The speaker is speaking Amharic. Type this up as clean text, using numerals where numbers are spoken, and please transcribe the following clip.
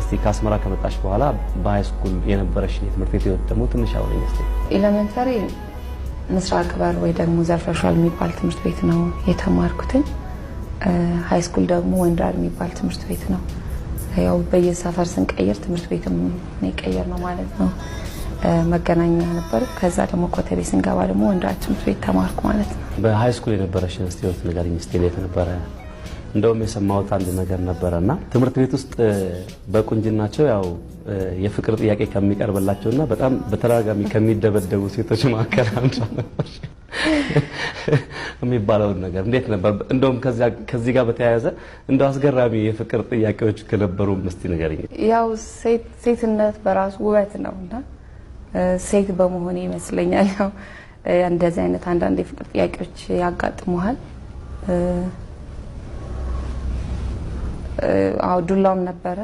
እስቲ ካስመራ ከመጣሽ በኋላ በሃይ ስኩል የነበረሽ የትምህርት ቤት ህይወት ደግሞ ትንሽ አውሪኝ እስቲ። ኤሌመንተሪ ምስራቅ በር ወይ ደግሞ ዘርፈሻል የሚባል ትምህርት ቤት ነው የተማርኩት። ሃይ ስኩል ደግሞ ወንዳር የሚባል ትምህርት ቤት ነው። ያው በየሰፈር ስንቀይር ትምህርት ቤትም ነው ቀየር ነው ማለት ነው። መገናኛ ነበር። ከዛ ደግሞ ኮተቤ ስንገባ ደግሞ ወንዳር ትምህርት ቤት ተማርኩ ማለት ነው። በሃይ ስኩል የነበረሽ ህይወት ንገሪኝ እስቲ። እንዴት ነበረ? እንደውም የሰማሁት አንድ ነገር ነበርና ትምህርት ቤት ውስጥ በቁንጅናቸው ያው የፍቅር ጥያቄ ከሚቀርብላቸውና በጣም በተደጋጋሚ ከሚደበደቡ ሴቶች መካከል አንዷ ነበር የሚባለው ነገር እንዴት ነበር? እንደውም ከዚህ ጋር በተያያዘ እንደው አስገራሚ የፍቅር ጥያቄዎች ከነበሩ እስቲ ንገሪኝ። ያው ሴትነት በራሱ ውበት ነውና ሴት በመሆኔ ይመስለኛል ያው እንደዚህ አይነት አንዳንድ የፍቅር ጥያቄዎች ያጋጥሙሃል። ዱላም ነበረ